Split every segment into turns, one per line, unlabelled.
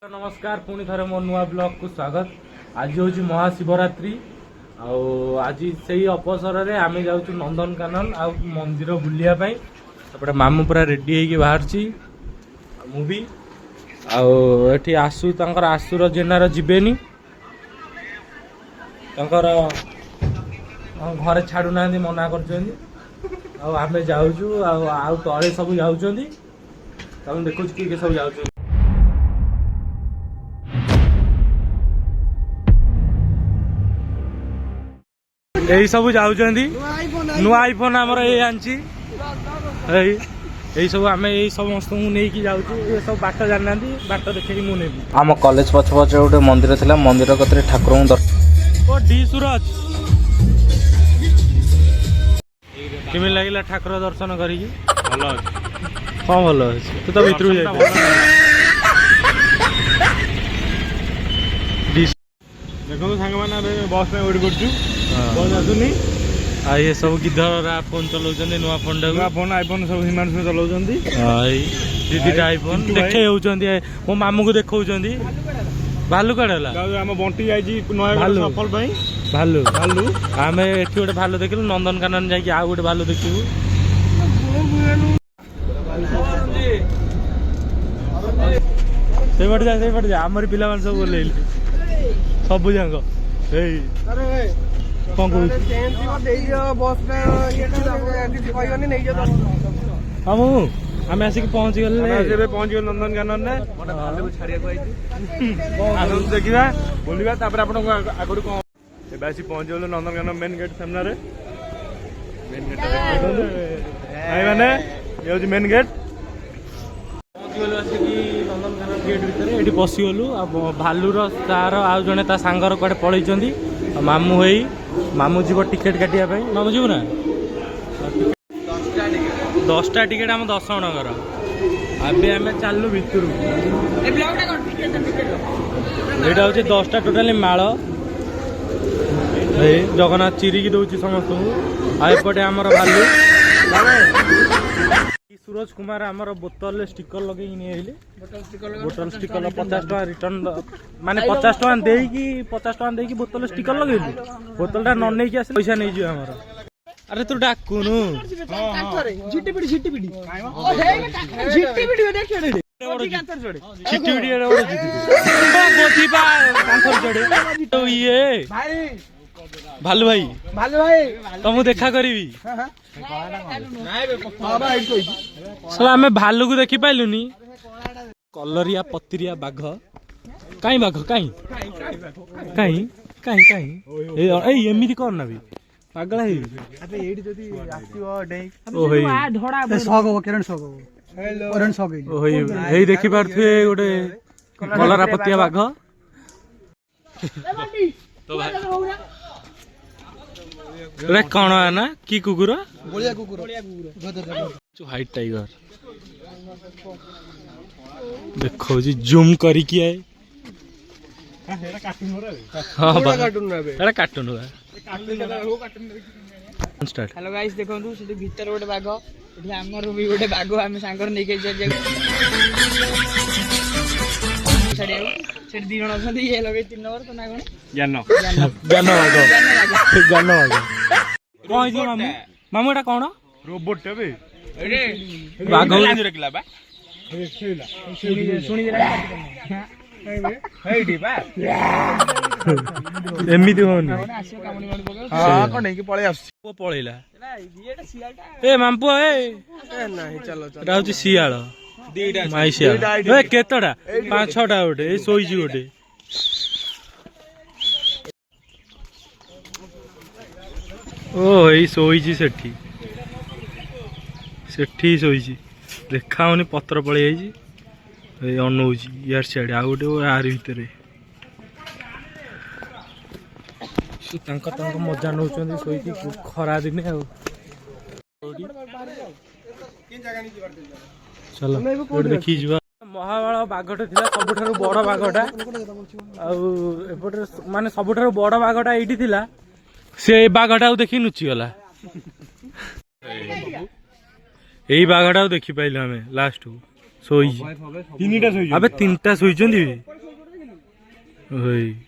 नमस्कार पुणी थे मो नुआ ब्लॉग को स्वागत। आज हूँ महाशिवरात्रि आज से अवसर में आम जाऊँ नंदनकानन आ मंदिर बुलायापी सेपटे मामू पूरा रेडी होगी बाहर मुझे आठी आसु आसुर जेनार जीवेनी घरे छाड़ू ना मना कर जाऊँ तले सब जाऊँ देखुच किए सब जाऊँ यही सब जाऊँगी नुआ आईफोन आमर ये आनी यही सब आम यही समस्त नहीं जाऊँ ये सब बाट जाना बाट देखे मुझे
आम कॉलेज पछ पछ गोटे मंदिर था मंदिर कतरे ठाकुर
डी सूरज केमी लगे ठाकुर दर्शन करी कौन भल अच्छे तू तो भितर देखो सांग मैंने बस में वेट कर बस आसुनी ये सब गिधर फोन चलाउछन्ती नुआ फोन नुआ फोन आईफोन सब हिमांशु चलाउछन्ती दीदी आईफोन देखे होउछन्ती मो मामू को देखौछन्ती भालू कड़ेला आम बंटी जाइछि नयागढ़ सफल पई भालू भालू आम एठी गोटे भालू देखिलु नंदनकानन जाइकि आ गोटे भालू देखिबु से पट जा आमर पिला मान सब बोलेइले सब जांग एई कौन कहू आम आसिक पहुँच गले पहुँच गए नंदनकानन देखा बुलवा आगुरी कौन आसी पहुँच गले नंदनकानन मेन गेट सामने मेन गेट मैंने ये मेन गेट नंदनकानन गेट भितर ये पशिगलु भालुर तार आउ जड़े ता सांगर कड़े पलैंती मामू होई मामू जीव टिकेट काटिया मामू जीव ना 10टा टिकेट आम 10 जणकर अभी आम चलू भितर यहाँ हूँ 10टा टोटाली माल जगन्नाथ चिरिकी दौर समस्त आएपटे आमर भालू सूरज कुमार आमर बोतल स्टिकर लगे बोतल स्टिकर 50 टका रिटर्न माने 50 टका देकी 50 टका देकी बोतल स्टिकर लगे बोतलटा न नहीं आस पैसा नहीं जो आमर अरे तू डाकुनु भालू भाई तुमको देखा करी भालू को देखी पाइलुनी कलरिया पतरिया बाघ कहीं बाघ कहीं कहीं कहीं कहीं एमती कर ना भी पागल है देखी पारे गोटे कलरा पतिया बाघ कौन है ना कि कुकुर व्हाइट टाइगर देखो जी जूम करी किया कार्टून
हेलो गाइस देखो भीतर गोटे बाघ ये आमर भी गोटे बाघ आम सांगर नहीं से दी जन अच्छा ये लगे 3 नंबर तो ना कौन
ज्ञान ज्ञान ज्ञान कौन मामू मामू एटा कौन रोबोट टे बाघ रखला बा सुनी एमती होनी पलैला ए मामपु ए सियाल माई सियाल केतटा 5-6टा गोटे शोची गोटे ओ यही शोची सेठी शोची देखा पत्र पलि जाइए अनौची यार सियाड़े आ गोटे आर भितर मजा नौ शोक खरा दिन चलो देखी जा महाबल बाघटे सबुठ बड़ बाघटा माने सबुठ बड़ बाघटा ये से बाघटा देखी नुचिगला यही बाघटा देखी पाइलु आम लास्ट ଶୋଇଛି
ତିନିଟା ଶୋଇଛନ୍ତି
ଆବେ ତିନିଟା ଶୋଇଛନ୍ତି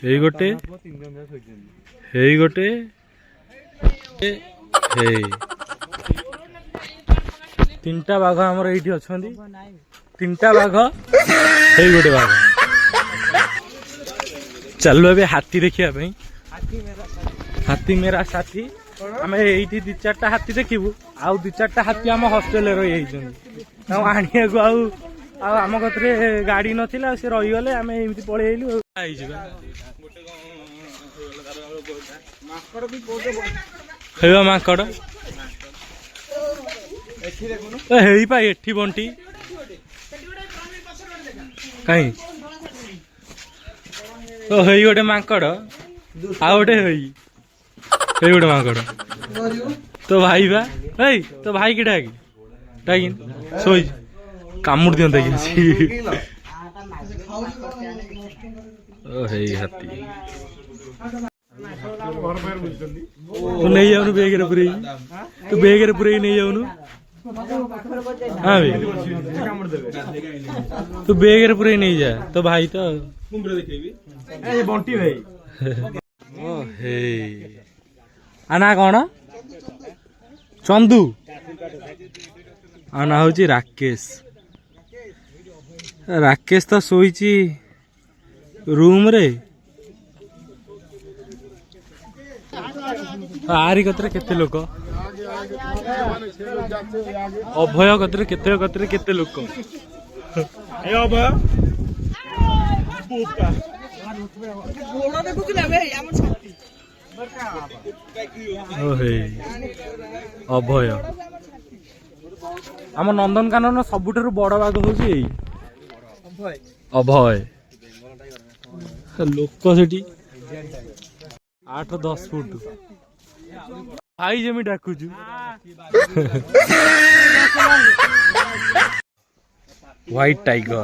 ହେଇ ଗୋଟେ ହେଇ ଗୋଟେ ହେଇ ତିନିଟା ବାଘ ଆମର ଏଇଠି ଅଛନ୍ତି ତିନିଟା ବାଘ ହେଇ ଗୋଟେ ବାଘ ଚାଲୁ ଏବେ ହାତୀ ଦେଖିବା ପାଇଁ ହାତୀ ମେରା ସାଥୀ ଆମେ ଏଇଠି 2-4ଟା ହାତୀ ଦେଖିବୁ ଆଉ 2-4ଟା ହାତୀ ଆମ ହଷ୍ଟେଲରେ ରହିଯାଇଛନ୍ତି ତାଙ୍କୁ ଆଣିବାକୁ ଆଉ ଆମ କତିରେ ଗାଡି ନଥିଲା ସେ ରହିଗଲେ ଆମେ ଏମିତି ପଳେଇ ଆଇଲୁ ହେଇଯିବା ହେଇବା ମାଙ୍କଡ ହେଇପା ଏଠି ବଣ୍ଟି କାହିଁ ହେଇ ଗୋଟେ ମାଙ୍କଡ ଆଉ ଗୋଟେ ହେଇ ଗୋଟେ ମାଙ୍କଡ ତୋ ଭାଇ ବା ହେଇ ତୋ ଭାଇ କି ଡାକି ଶୋଇ କାମୁଡି ଦିଅନ୍ତା କି ହେଇ ହାତୀ ତୁ ନେଇ ଯାଉନୁ ବେଗରେ ପୁରେଇ ତୁ ବେଗରେ ପୁରେଇ ନେଇ ଯାଉନୁ ହଁ ତୁ ବେଗରେ ପୁରେଇ ନେଇଯା ତୋ ଭାଇ ତ
ବଣ୍ଟି ଭାଇ
ନା କଣ ଚନ୍ଦୁ ନା ହଉଛି ରାକେଶ ରାକେଶ ତ ଶୋଇଛି ରୁମରେ ଆରି କତିରେ କେତେ ଲୋକ ଅଭୟ କତିରେ କେତେ ଲୋକ ଅଭୟ ଆମ ନନ୍ଦନକାନନ ସବୁଠାରୁ ବଡ ବାଘ ହଉଛି ଏଇ ଅଭୟ ଲୋକ ସେଠି 8-10 ଫୁଟ ଭାଇ ଯେମିତି ଡାକୁଛୁ ହ୍ୱାଇଟ ଟାଇଗର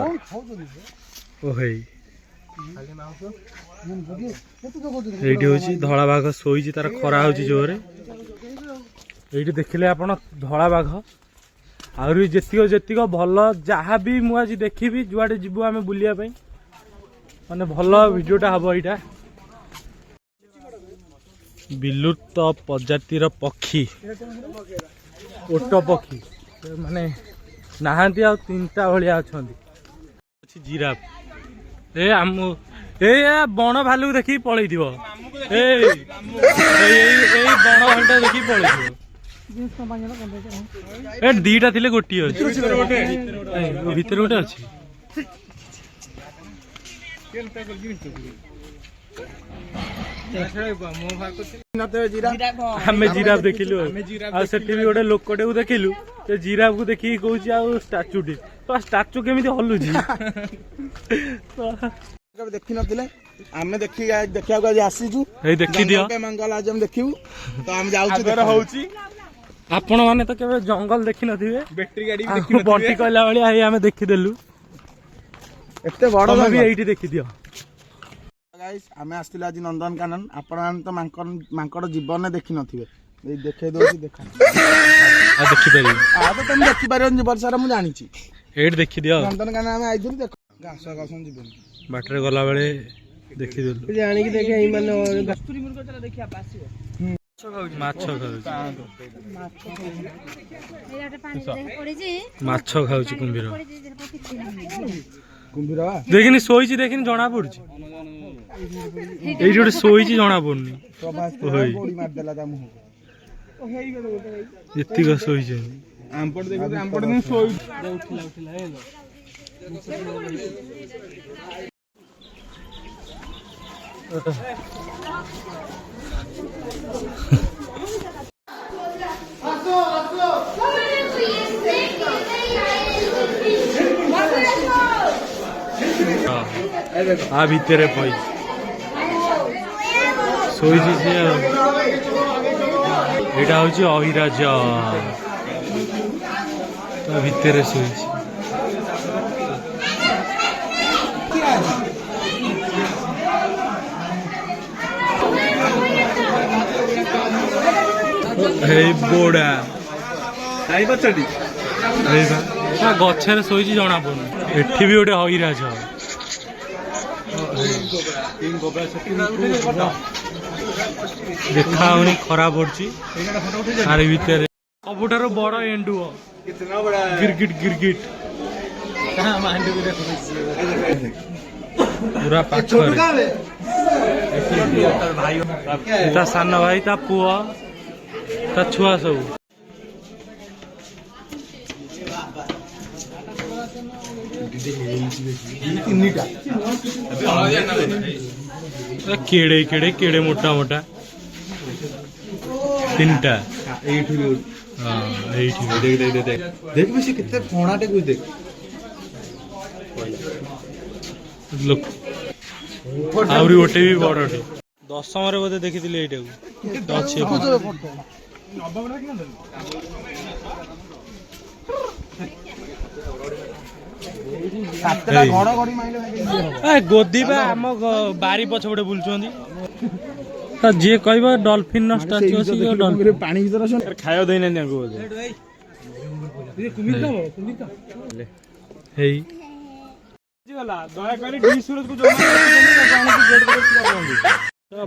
ଏଇଠି ହଉଛି ଧଳା ବାଘ ଶୋଇଛି ତାର ଖରା ହଉଛି ଜୋରେ ଏଇଠି ଦେଖିଲେ ଆପଣ ଧଳା ବାଘ ଆହୁରି ଯେତିକ ଭଲ ଯାହାବି ମୁଁ ଆଜି ଦେଖିବି ଯୁଆଡେ ଯିବୁ ଆମେ ବୁଲିବା ପାଇଁ ମାନେ ଭଲ ଭିଡିଓଟା ହବ ଏଇଟା ବିଲୁପ୍ତ ପ୍ରଜାତିର ପକ୍ଷୀ ଓଟ ପକ୍ଷୀ ମାନେ ନାହାନ୍ତି ଆଉ 3ଟା ଭଳିଆ ଅଛନ୍ତି ଜିରାଫ ଏଇ ବଣ ଭାଲୁକୁ ଦେଖିକି ପଳେଇଥିବ ଏଇ ବଣ ଭାଲୁଟା ଦେଖିକି ପଳେଇଥିବ 2ଟା ଥିଲେ ଗୋଟିଏ ଅଛି ଭିତରେ ଗୋଟେ ଅଛି ଆମେ ଜିରାଫ ଦେଖିଲୁ ଆଉ ସେଠି ବି ଗୋଟେ ଲୋକଟାକୁ ଦେଖିଲୁ ସେ ଜିରାଫ କୁ ଦେଖିକି କହୁଛି ଆଉ ଷ୍ଟାଚୁଟି ତ ଷ୍ଟାଚୁ କେମିତି ହଲୁଛି
ଦେଖିନଥିଲେ ଆମେ ଦେଖିବାକୁ ଆଜି ଆସିଛୁ
ଏଇ ଦେଖିଦିଅ
ମଙ୍ଗଲ ଆଜି ଆମେ ଦେଖିବୁ ତ ଆମେ ଯାଉଛୁ ହଉଛି
ଆପଣ ମାନେ ତ କେବେ ଜଙ୍ଗଲ ଦେଖିନଥିବେ ବ୍ୟାଟେରୀ ଗାଡି ବଣ୍ଟି କହିଲା ଭଳିଆ ହେଇ ଆମେ ଦେଖିଦେଲୁ
ଏତେ ବଡ
ବି ଏଇଠି ଦେଖିଦିଅ
ଆମେ ଆସିଥିଲୁ ଆଜି ନନ୍ଦନକାନନ ଆପଣ ମାନେ ତ ମାଙ୍କଡ ଜୀବନରେ ଦେଖିନଥିବେ ଦେଖେଇ ଦଉଛି
ଦେଖିପାରିବେ
ତମେ ଦେଖିପାରିବନି ଜୀବନ ସାରା ମୁଁ ଜାଣିଛି
ଏଇଠି ଦେଖିଦିଅ
ନନ୍ଦନକାନନ ଆମେ ଆଇଥିଲୁ ଦେଖ ଘାସ ଯିବନି
ବାଟରେ ଗଲା ବେଳେ ଦେଖିଦେଲୁ
ଜାଣିକି ଦେଖେ ଏଇ ମାନେ
ମାଛ ଖାଉଛି କୁମ୍ଭୀର ଦେଖିନି ଶୋଇଛି ଦେଖିନି ଜଣା ପଡୁଛି ଏଇଠି ଗୋଟେ ଶୋଇଛି ଜଣା ପଡୁନି ଏତିକ ଶୋଇଛନ୍ତି आ भिତରେ पई ଶୋଇଛି ସେ ଏଇଟା ହଉଛି ଅହିରାଜ ତା ଭିତରେ ଶୋଇଛି ହେଇ ବୋଡା ଖାଇ ପଛଟି गछरे शोची जना पड़ुन एठी भी गोटे हईराज देखा खरा पड़ी तार भितर सबुठार बड़ एंडुओ गिरगिट गिरगिट पूरा पाखरे ता सान भाई ता पुआ ता छुआ सब केड़े केड़े केड़े मोटा मोटा तीनटा
देख बेसी कितने फोणाटे कुछ देख
लोक आउरी गोटे भी बड़टे 10 बोधे देखी ये गोदी आम बारी पछपटे बुलुंट जी कह डॉल्फिन स्टाच्यू पानी खाया देना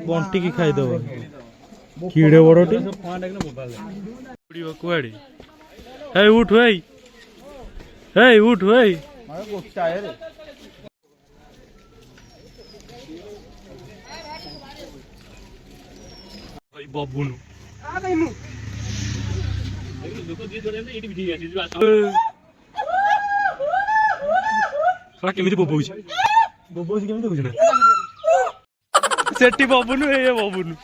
बंटी की खाईदब कीड़े बड़टे कुआड़े उठ उठ बबुनु केमी बोबौच केमी सेठी बबुनु ए बबुनु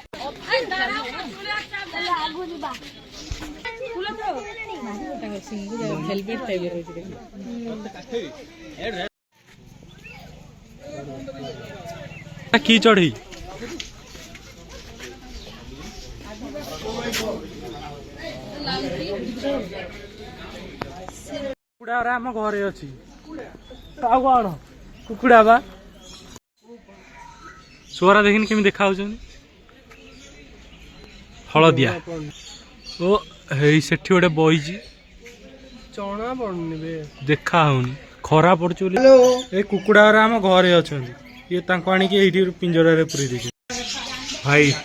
की चढ़ी कुकुड़ा आम घरे अच्छी कौन कुकुड़ा बा सुअरा देखनी केमी देखा हलदिया ओ सेठी गोटे बही चना पड़नी देखा होनी खरा पड़े कुकुड़ा आम घरे अच्छा ये आणिक ये पिंजरा पूरी देखे व्हाइट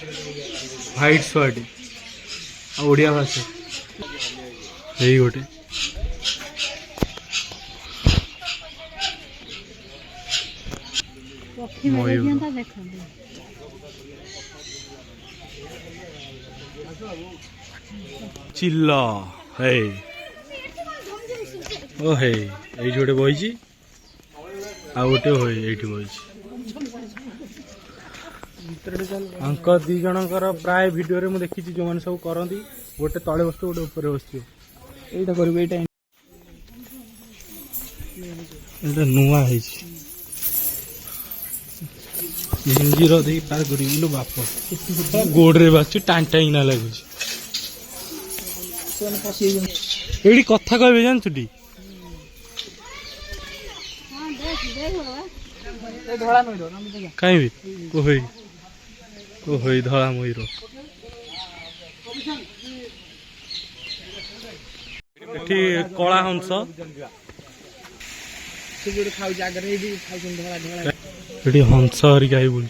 व्हाइट सुआटी ओडिया भाषा यही गोटे चिल्ला है ओ है ये गोटे बही आ गोटे ये बही अंक दी जनकर प्राय वीडियो रे मु देखी जो मैंने सब करती गोटे तले बस गोटे ऊपर बस नुआ है हिंजीर दे पार कर बाप गोड़े बाच टाण टाइना लगुच ये कथा कहे जानछु टी कहीं ओहई धला मयूर कला हंस हंस हरिका बुलुं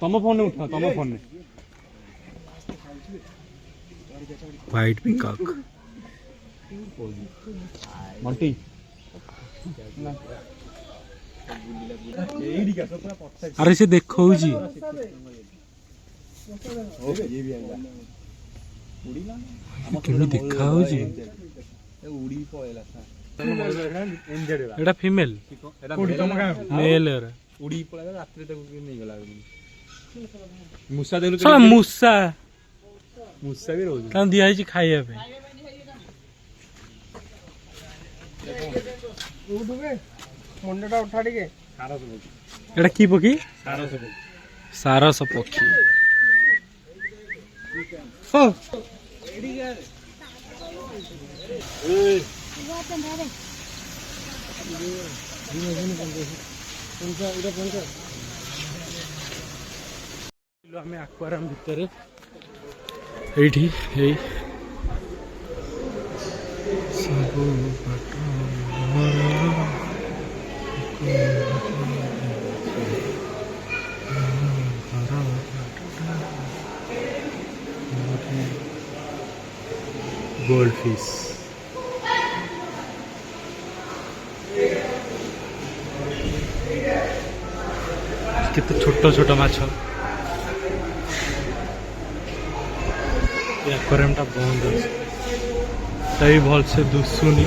तुम फोन उठा तुम फोन व्हाइट पिकॉक मंटी अरे से देखो केमी देखा एटा फीमेल मेल उड़ी पळा रात्रि तक नहीं गला मूसा देलु साला मूसा मूसा भी रोज का दिया है खाइया पे उठबे मुंडटा उठा टिके सारस पक्षी एटा की पक्षी सारस पक्षी हो एडी यार ए आम आक्वारियम भितर ଏଇଠି ଏଇ ସବୁ ବାଟ गोल्ड फिश केते छोट छोट माछ एक्वेरियम टा बंद अछि ताई भल से दुसुनी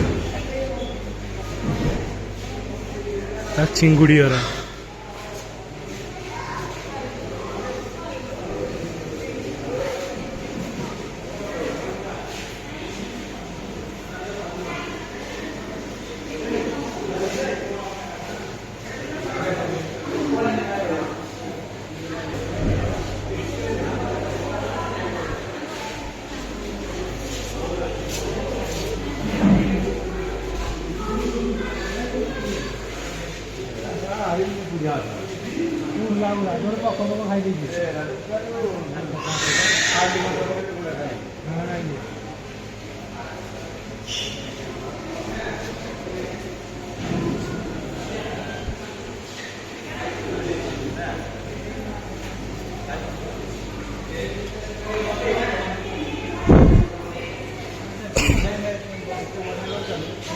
ता चिंगुड़ी हरा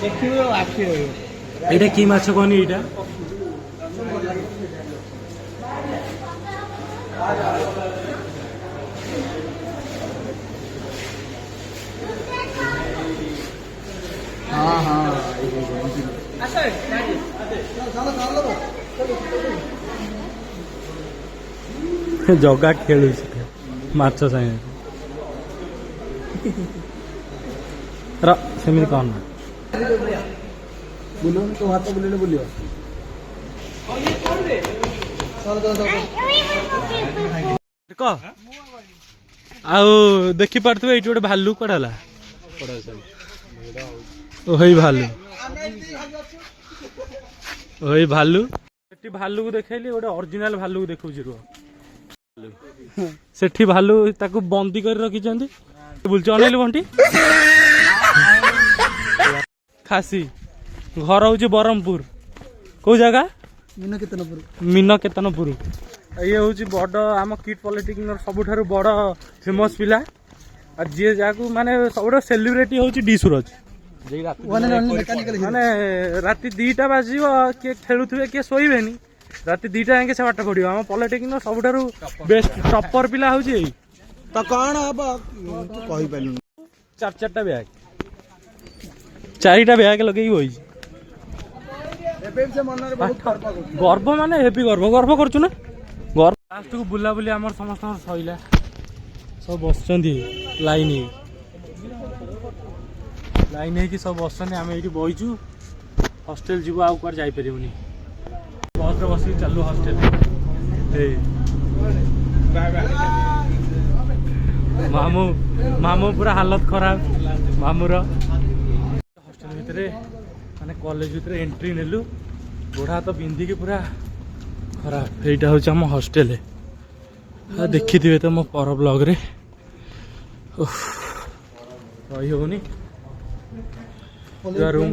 देखिए आखि रही
एटा की माछ कहनी एटा
हाँ हाँ
जगा खेलु माछ सागे र सेमिति कौन
बुलो तो हाथ बुलेले बुलियो
क आउ देखि पारथबे एठी गोटे भालू कोडाला ओही भालू ओही भालू सेठी भालू को देखैली गोटे ओरिजिनल भालू को देखौछि रो सेठी भालू ताकू बंदी कर रखी चंदी बुलच अनेल बंटी खासी घर हूँ बरहमपुर कौ जगह मीन केतनपुर ये हूँ बड़ आम किट पॉलिटेक्निक सबुठ बड़ फेमस पिला जी जहाँ माने सब सेलिब्रिटी हूँ डी सूरज माने राति 2टा बाजिव किए खेलुवे किए शोबे राति 2टा जाके से पाठ पढ़ो आम पॉलिटेक्निक सबुठ बेस्ट टॉपर पिला हूँ
तो कौन हम कही पालु
4 बैग 4टा बैग लगे बही गर्व माने हेवी गर्व करछु ना गर्व लास्ट को बुला बुली आम समस्त सैला सब बस लाइन लाइन है कि सब बस आम ये बहीचु हॉस्टल जीव आउ कुआर जाई परिबुनी बस रे बस चलु हॉस्टल मामू मामू पूरा हालत खराब मामूर हॉस्टल भितर माने कॉलेज भितर एंट्री नेलु गोड़ा तो पिंधिकी पूरा खराब एटा हूँ आम हॉस्टेल देखी थे तो मो पर ब्लॉग रे रही होनी रूम